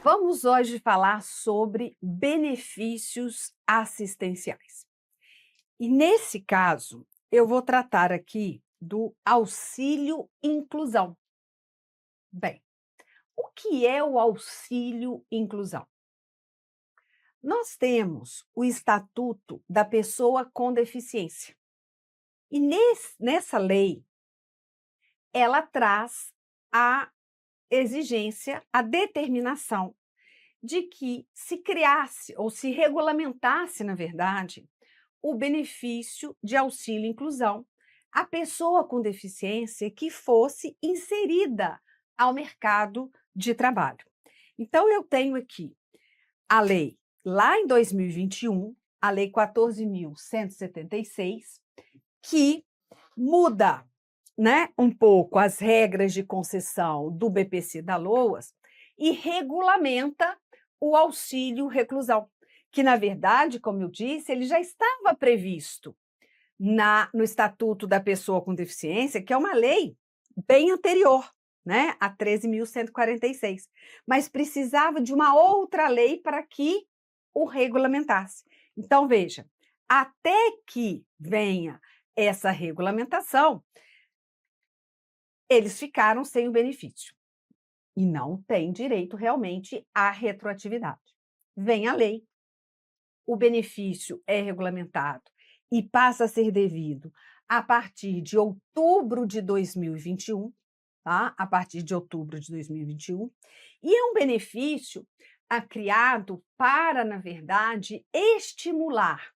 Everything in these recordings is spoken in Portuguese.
Vamos hoje falar sobre benefícios assistenciais. E nesse caso, eu vou tratar aqui do auxílio inclusão. Bem, o que é o auxílio inclusão? Nós temos o Estatuto da Pessoa com Deficiência. E nessa lei, ela traz a exigência, a determinação de que se criasse ou se regulamentasse, na verdade, o benefício de auxílio inclusão à pessoa com deficiência que fosse inserida ao mercado de trabalho. Então, eu tenho aqui a lei, lá em 2021, a Lei 14.176, que muda, né, um pouco as regras de concessão do BPC da LOAS e regulamenta o auxílio reclusão, que, na verdade, como eu disse, ele já estava previsto no Estatuto da Pessoa com Deficiência, que é uma lei bem anterior, né, a 13.146, mas precisava de uma outra lei para que o regulamentasse. Então, veja, até que venha essa regulamentação, eles ficaram sem o benefício e não têm direito realmente à retroatividade. Vem a lei, o benefício é regulamentado e passa a ser devido a partir de outubro de 2021, tá? A partir de outubro de 2021, e é um benefício criado para, na verdade, estimular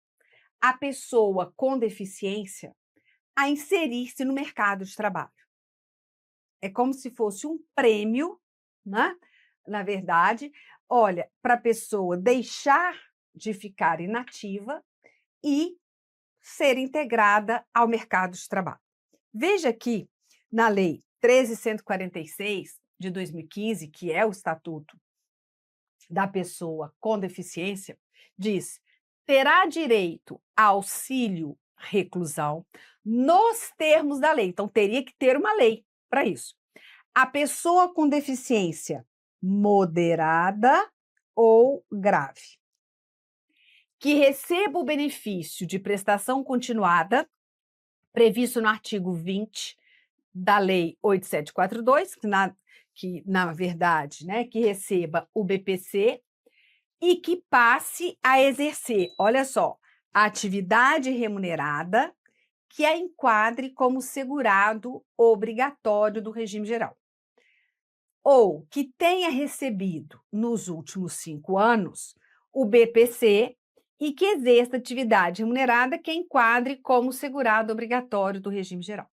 a pessoa com deficiência a inserir-se no mercado de trabalho. É como se fosse um prêmio, né? Na verdade, olha, para a pessoa deixar de ficar inativa e ser integrada ao mercado de trabalho. Veja aqui na Lei 13.146 de 2015, que é o Estatuto da Pessoa com Deficiência, diz: terá direito a auxílio reclusão nos termos da lei. Então, teria que ter uma lei para isso. A pessoa com deficiência moderada ou grave, que receba o benefício de prestação continuada, previsto no artigo 20 da Lei 8.742, na verdade, né, que receba o BPC e que passe a exercer, olha só, a atividade remunerada que a enquadre como segurado obrigatório do regime geral. Ou que tenha recebido nos últimos 5 anos o BPC e que exerça atividade remunerada que enquadre como segurado obrigatório do regime geral.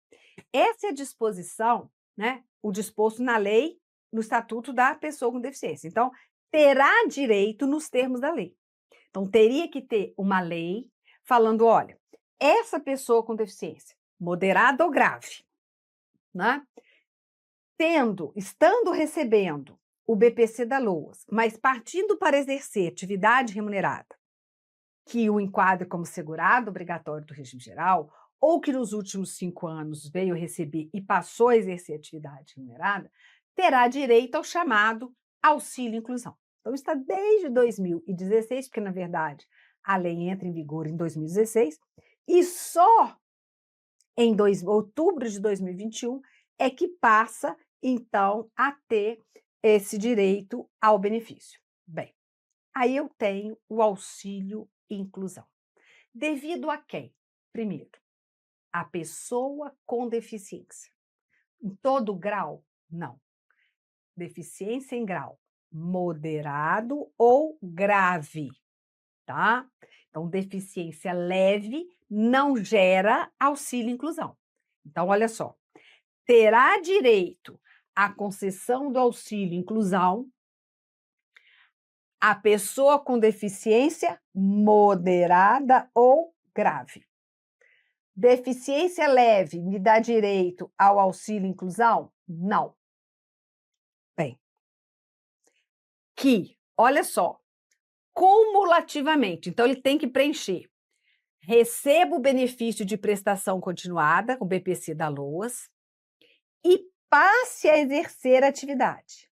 Essa é a disposição, né, o disposto na lei, no Estatuto da Pessoa com Deficiência. Então, terá direito nos termos da lei. Então, teria que ter uma lei falando, olha, essa pessoa com deficiência, moderada ou grave, né, estando recebendo o BPC da LOAS, mas partindo para exercer atividade remunerada, que o enquadre como segurado obrigatório do regime geral, ou que nos últimos 5 anos veio receber e passou a exercer atividade remunerada, terá direito ao chamado auxílio inclusão. Então, está desde 2016, porque, na verdade, a lei entra em vigor em 2016, e só em outubro de 2021 é que passa, então, a ter esse direito ao benefício. Bem, aí eu tenho o auxílio inclusão. Devido a quem? Primeiro, a pessoa com deficiência. Em todo grau? Não. Deficiência em grau moderado ou grave, tá? Então, deficiência leve não gera auxílio inclusão. Então, olha só, terá direito à concessão do auxílio inclusão a pessoa com deficiência moderada ou grave. Deficiência leve me dá direito ao auxílio inclusão? Não. Bem, olha só, cumulativamente, então ele tem que preencher. Receba o benefício de prestação continuada, o BPC da LOAS, e passe a exercer a atividade.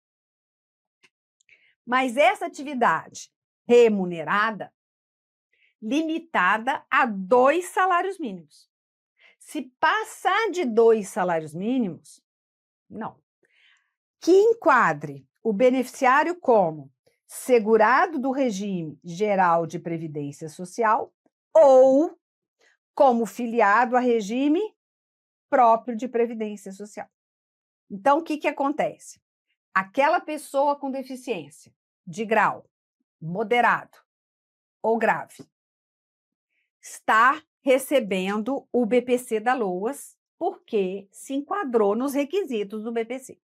Mas essa atividade remunerada, limitada a 2 salários mínimos. Se passar de 2 salários mínimos, não. Que enquadre o beneficiário como segurado do regime geral de previdência social ou como filiado a regime próprio de previdência social. Então, o que acontece? Aquela pessoa com deficiência de grau moderado ou grave está recebendo o BPC da LOAS porque se enquadrou nos requisitos do BPC.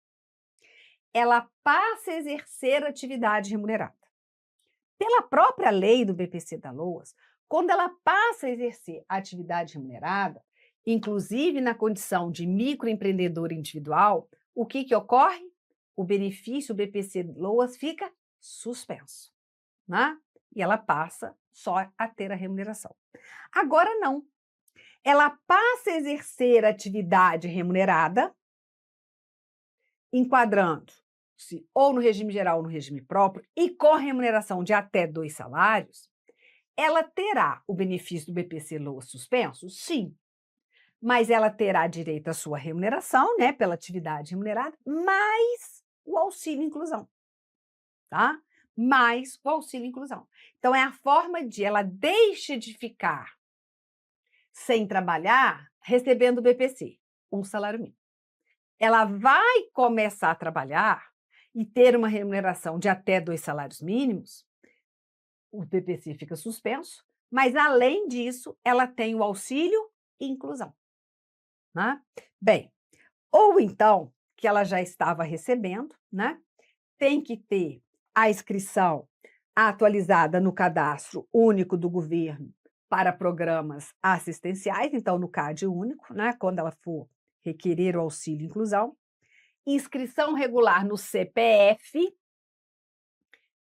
Ela passa a exercer atividade remunerada. Pela própria lei do BPC da LOAS, quando ela passa a exercer atividade remunerada, inclusive na condição de microempreendedor individual, o que ocorre? O benefício, o BPC LOAS, fica suspenso, né? E ela passa só a ter a remuneração. Agora não. Ela passa a exercer atividade remunerada, enquadrando-se ou no regime geral ou no regime próprio, e com remuneração de até 2 salários, ela terá o benefício do BPC LOAS suspenso? Sim. Mas ela terá direito à sua remuneração, né, pela atividade remunerada, mais o auxílio inclusão, tá? Mais o auxílio inclusão. Então, é a forma de ela deixa de ficar sem trabalhar, recebendo o BPC, um salário mínimo. Ela vai começar a trabalhar e ter uma remuneração de até 2 salários mínimos, o BPC fica suspenso, mas, além disso, ela tem o auxílio inclusão. Né? Bem, ou então, que ela já estava recebendo, né? Tem que ter a inscrição atualizada no Cadastro Único do Governo para programas assistenciais, então no CAD único, né? Quando ela for requerer o auxílio inclusão, inscrição regular no CPF,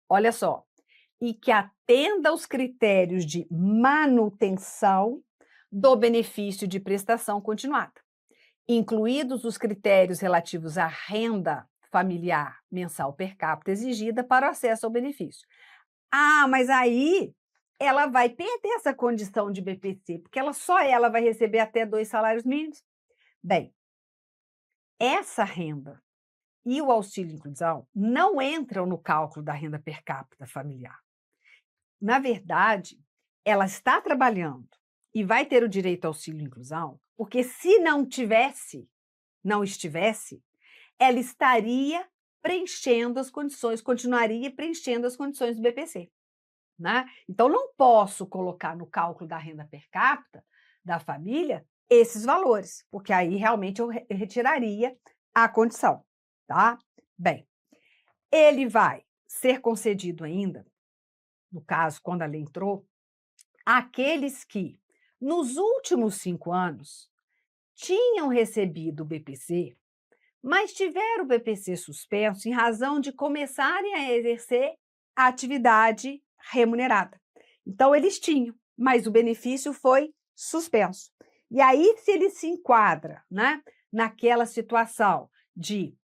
olha só, e que atenda aos critérios de manutenção do benefício de prestação continuada, incluídos os critérios relativos à renda familiar mensal per capita exigida para o acesso ao benefício. Ah, mas aí ela vai perder essa condição de BPC, porque só ela vai receber até 2 salários mínimos. Bem, essa renda e o auxílio inclusão não entram no cálculo da renda per capita familiar. Na verdade, ela está trabalhando e vai ter o direito ao auxílio inclusão, porque se não estivesse, ela estaria preenchendo as condições, continuaria preenchendo as condições do BPC. Né? Então, não posso colocar no cálculo da renda per capita da família esses valores, porque aí realmente eu retiraria a condição. Tá? Bem, ele vai ser concedido ainda, no caso, quando a lei entrou, àqueles que, nos últimos 5 anos, tinham recebido o BPC, mas tiveram o BPC suspenso em razão de começarem a exercer a atividade remunerada. Então, eles tinham, mas o benefício foi suspenso. E aí, se ele se enquadra, né, naquela situação de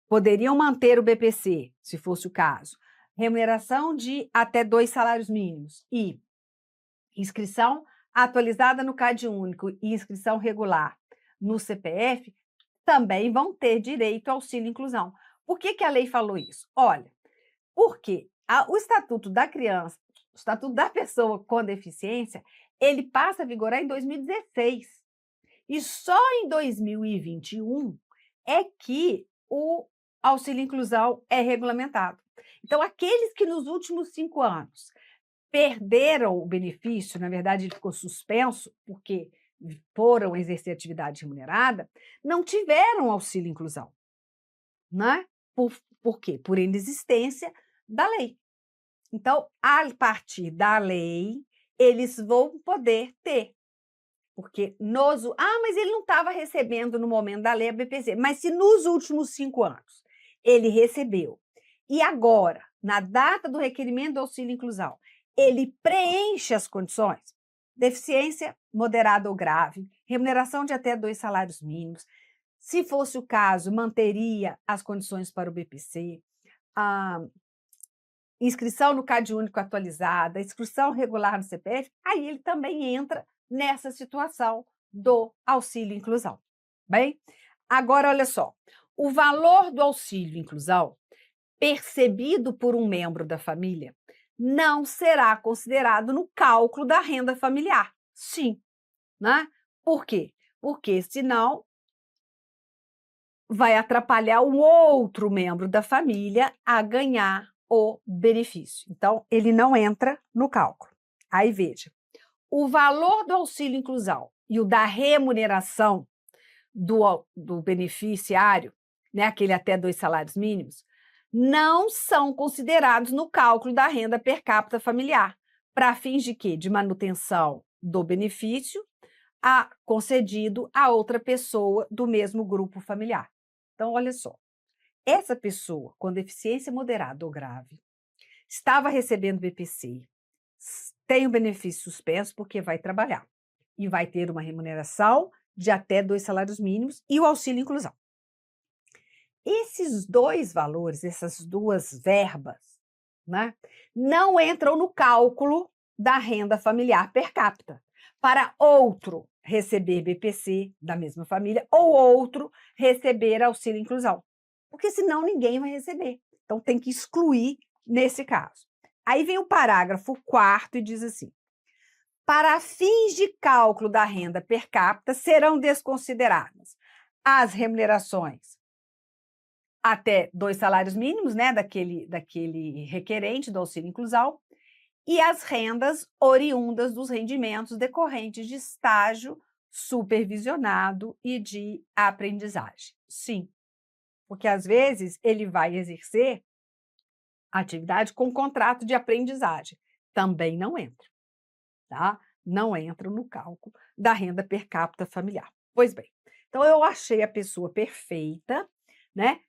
poderiam manter o BPC, se fosse o caso, remuneração de até 2 salários mínimos e inscrição atualizada no CAD único e inscrição regular no CPF, também vão ter direito ao auxílio inclusão. Por que a lei falou isso? Olha, porque o Estatuto da Criança, o Estatuto da Pessoa com Deficiência, ele passa a vigorar em 2016. E só em 2021 é que o auxílio inclusão é regulamentado. Então, aqueles que nos últimos 5 anos perderam o benefício, na verdade, ele ficou suspenso, porque foram exercer atividade remunerada, não tiveram auxílio inclusão. Né? Por quê? Por inexistência da lei. Então, a partir da lei, eles vão poder ter. Porque mas ele não estava recebendo no momento da lei a BPC. Mas se nos últimos 5 anos ele recebeu, e agora, na data do requerimento do auxílio inclusão, ele preenche as condições, deficiência moderada ou grave, remuneração de até 2 salários mínimos, se fosse o caso, manteria as condições para o BPC, a inscrição no CAD único atualizada, inscrição regular no CPF, aí ele também entra nessa situação do auxílio inclusão. Bem, agora olha só, o valor do auxílio inclusão percebido por um membro da família não será considerado no cálculo da renda familiar. Sim, né? Por quê? Porque senão vai atrapalhar o outro membro da família a ganhar o benefício. Então, ele não entra no cálculo. Aí veja, o valor do auxílio inclusão e o da remuneração do beneficiário, né, aquele até 2 salários mínimos, não são considerados no cálculo da renda per capita familiar, para fins de quê? De manutenção do benefício concedido a outra pessoa do mesmo grupo familiar. Então, olha só, essa pessoa com deficiência moderada ou grave estava recebendo BPC, tem o benefício suspenso porque vai trabalhar e vai ter uma remuneração de até 2 salários mínimos e o auxílio inclusão. Esses dois valores, essas duas verbas, né, não entram no cálculo da renda familiar per capita, para outro receber BPC da mesma família ou outro receber auxílio inclusão, porque senão ninguém vai receber. Então tem que excluir nesse caso. Aí vem o parágrafo 4º e diz assim: para fins de cálculo da renda per capita serão desconsideradas as remunerações até 2 salários mínimos, né, daquele requerente do auxílio inclusão, e as rendas oriundas dos rendimentos decorrentes de estágio supervisionado e de aprendizagem. Sim, porque às vezes ele vai exercer atividade com contrato de aprendizagem. Também não entra, tá? Não entra no cálculo da renda per capita familiar. Pois bem, então eu achei a pessoa perfeita, né,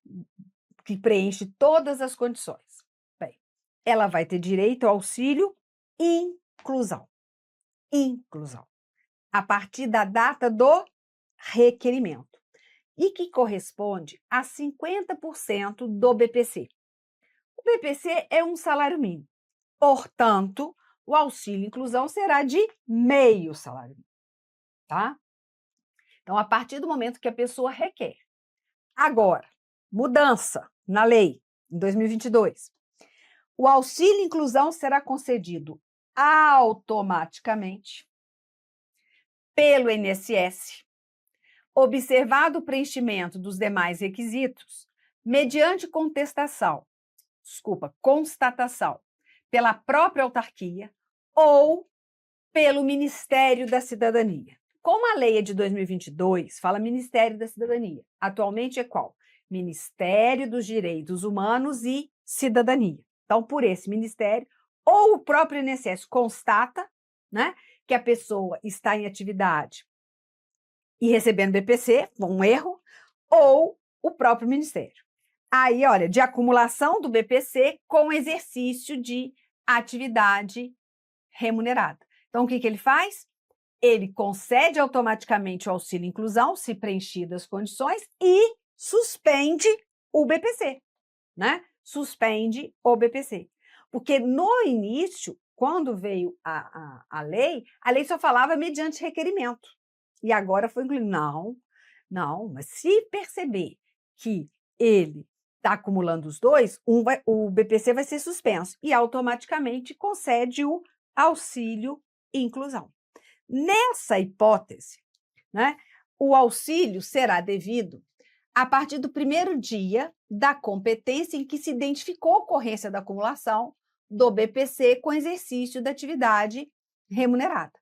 que preenche todas as condições. Bem, ela vai ter direito ao auxílio inclusão. Inclusão. A partir da data do requerimento. E que corresponde a 50% do BPC. O BPC é um salário mínimo. Portanto, o auxílio inclusão será de meio salário mínimo. Tá? Então, a partir do momento que a pessoa requer. Agora, mudança na lei, em 2022. O auxílio inclusão será concedido automaticamente pelo INSS, observado o preenchimento dos demais requisitos, mediante constatação pela própria autarquia ou pelo Ministério da Cidadania. Como a lei é de 2022, fala Ministério da Cidadania. Atualmente é qual? Ministério dos Direitos Humanos e Cidadania. Então, por esse ministério, ou o próprio INSS constata, né, que a pessoa está em atividade e recebendo BPC, um erro, ou o próprio ministério. Aí, olha, de acumulação do BPC com exercício de atividade remunerada. Então, o que ele faz? Ele concede automaticamente o auxílio inclusão, se preenchidas as condições, e suspende o BPC, né? Suspende o BPC. Porque no início, quando veio a lei só falava mediante requerimento. E agora foi incluído. Não, mas se perceber que ele está acumulando os dois, o BPC vai ser suspenso e automaticamente concede o auxílio inclusão. Nessa hipótese, né, o auxílio será devido a partir do primeiro dia da competência em que se identificou a ocorrência da acumulação do BPC com exercício da atividade remunerada.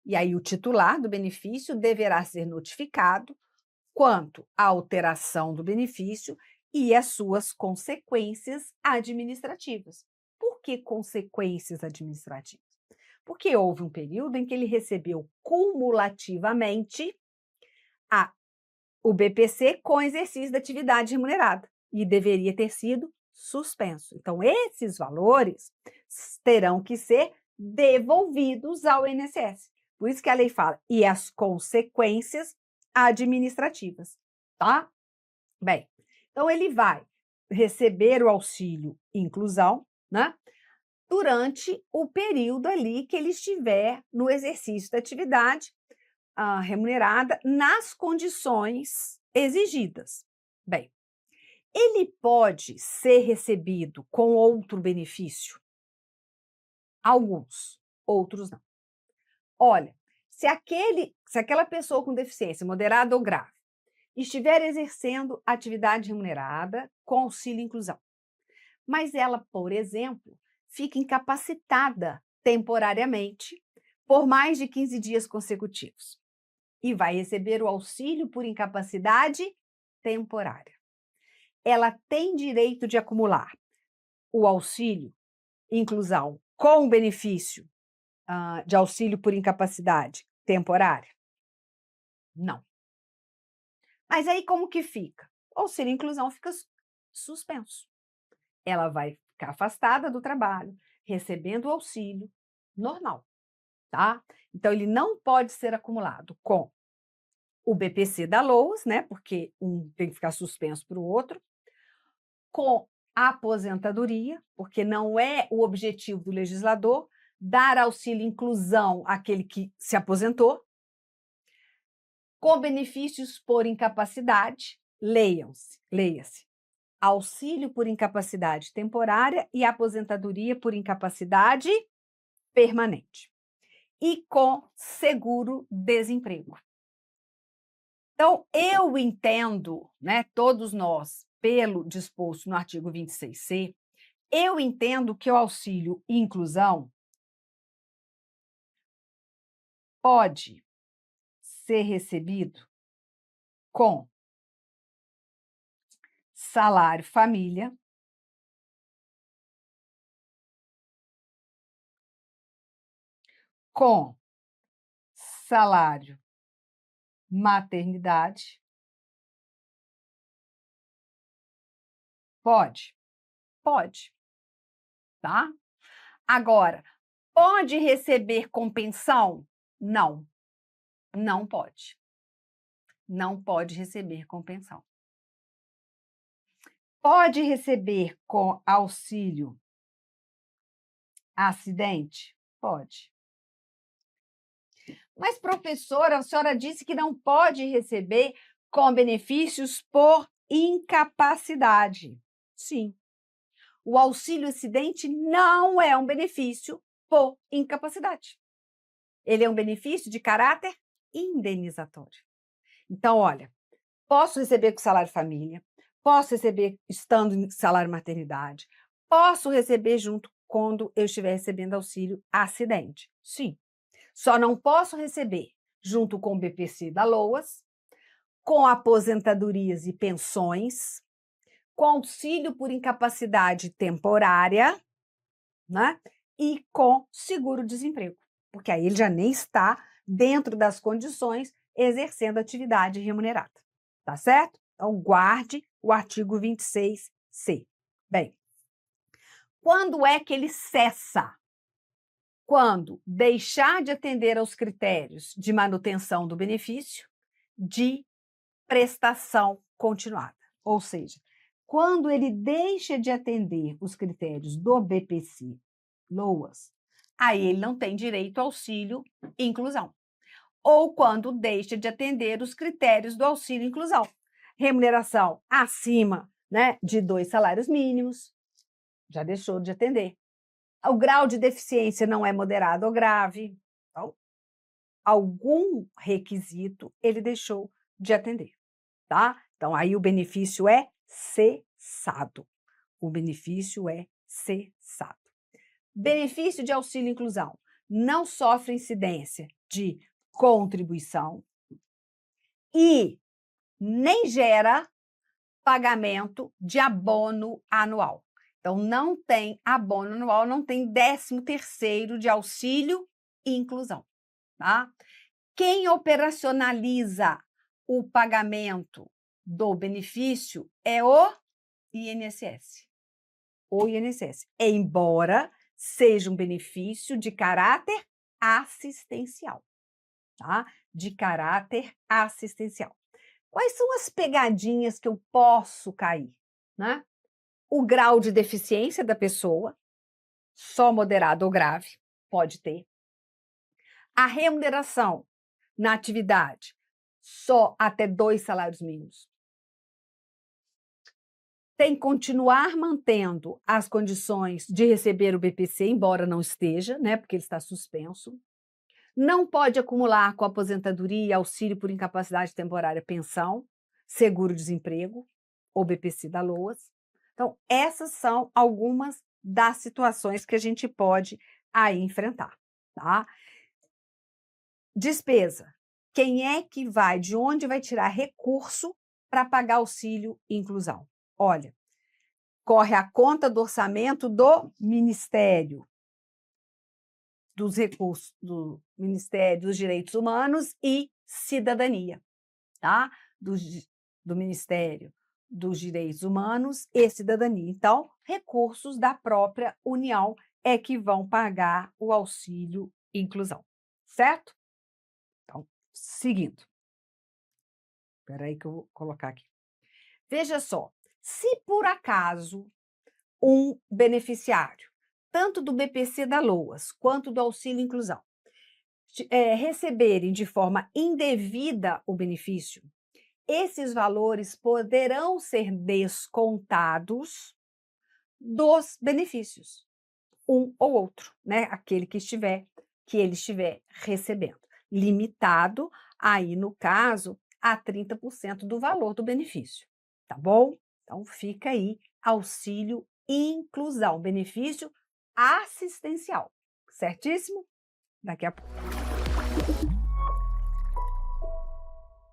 E aí o titular do benefício deverá ser notificado quanto à alteração do benefício e as suas consequências administrativas. Por que consequências administrativas? Porque houve um período em que ele recebeu cumulativamente o BPC com exercício da atividade remunerada e deveria ter sido suspenso. Então, esses valores terão que ser devolvidos ao INSS. Por isso que a lei fala, e as consequências administrativas, tá? Bem, então ele vai receber o auxílio inclusão, né, durante o período ali que ele estiver no exercício da atividade remunerada nas condições exigidas. Bem, ele pode ser recebido com outro benefício? Alguns, outros não. Olha, se aquela pessoa com deficiência moderada ou grave estiver exercendo atividade remunerada com auxílio inclusão, mas ela, por exemplo, fica incapacitada temporariamente por mais de 15 dias consecutivos e vai receber o auxílio por incapacidade temporária. Ela tem direito de acumular o auxílio inclusão com o benefício de auxílio por incapacidade temporária? Não. Mas aí como que fica? O auxílio inclusão fica suspenso. Ela vai ficar afastada do trabalho, recebendo o auxílio normal, tá? Então, ele não pode ser acumulado com o BPC da LOAS, né? Porque um tem que ficar suspenso para o outro, com a aposentadoria, porque não é o objetivo do legislador dar auxílio inclusão àquele que se aposentou, com benefícios por incapacidade, leia-se, auxílio por incapacidade temporária e aposentadoria por incapacidade permanente. E com seguro-desemprego. Então, eu entendo, né, todos nós, pelo disposto no artigo 26C, eu entendo que o auxílio inclusão pode ser recebido com salário família, com salário maternidade. Pode? Pode, tá? Agora, pode receber com pensão? Não, não pode. Não pode receber com pensão. Pode receber com auxílio acidente? Pode. Mas, professora, a senhora disse que não pode receber com benefícios por incapacidade. Sim. O auxílio acidente não é um benefício por incapacidade. Ele é um benefício de caráter indenizatório. Então, olha, posso receber com salário família, posso receber estando em salário maternidade, posso receber junto quando eu estiver recebendo auxílio acidente. Sim. Só não posso receber junto com o BPC da LOAS, com aposentadorias e pensões, com auxílio por incapacidade temporária, né? E com seguro-desemprego, porque aí ele já nem está dentro das condições exercendo atividade remunerada, tá certo? Então, guarde o artigo 26C. Bem, quando é que ele cessa? Quando deixar de atender aos critérios de manutenção do benefício de prestação continuada. Ou seja, quando ele deixa de atender os critérios do BPC, LOAS, aí ele não tem direito ao auxílio inclusão. Ou quando deixa de atender os critérios do auxílio inclusão. Remuneração acima, né, de 2 salários mínimos, já deixou de atender. O grau de deficiência não é moderado ou grave. Então, algum requisito ele deixou de atender, tá? Então, aí o benefício é cessado. O benefício é cessado. Benefício de auxílio inclusão não sofre incidência de contribuição e nem gera pagamento de abono anual. Então, não tem abono anual, não tem 13º de auxílio e inclusão, tá? Quem operacionaliza o pagamento do benefício é o INSS. O INSS, embora seja um benefício de caráter assistencial, tá? De caráter assistencial. Quais são as pegadinhas que eu posso cair, né? o grau de deficiência da pessoa, só moderado ou grave, pode ter. A remuneração na atividade, só até 2 salários mínimos. Tem que continuar mantendo as condições de receber o BPC, embora não esteja, né, porque ele está suspenso. Não pode acumular com aposentadoria, auxílio por incapacidade temporária, pensão, seguro-desemprego ou BPC da LOAS. Então, essas são algumas das situações que a gente pode aí enfrentar, tá? Despesa. Quem é que vai, de onde vai tirar recurso para pagar auxílio e inclusão? Olha, corre a conta do orçamento do Ministério dos Recursos, do Ministério dos Direitos Humanos e Cidadania, tá? Do Ministério dos Direitos Humanos e Cidadania. Então, recursos da própria União é que vão pagar o auxílio e inclusão, certo? Então, seguindo. Espera aí que eu vou colocar aqui. Veja só, se por acaso um beneficiário, tanto do BPC da LOAS quanto do auxílio inclusão, receberem de forma indevida o benefício, esses valores poderão ser descontados dos benefícios, um ou outro, né? Aquele que ele estiver recebendo, limitado aí no caso a 30% do valor do benefício, tá bom? Então fica aí auxílio inclusão, benefício assistencial, certíssimo? Daqui a pouco.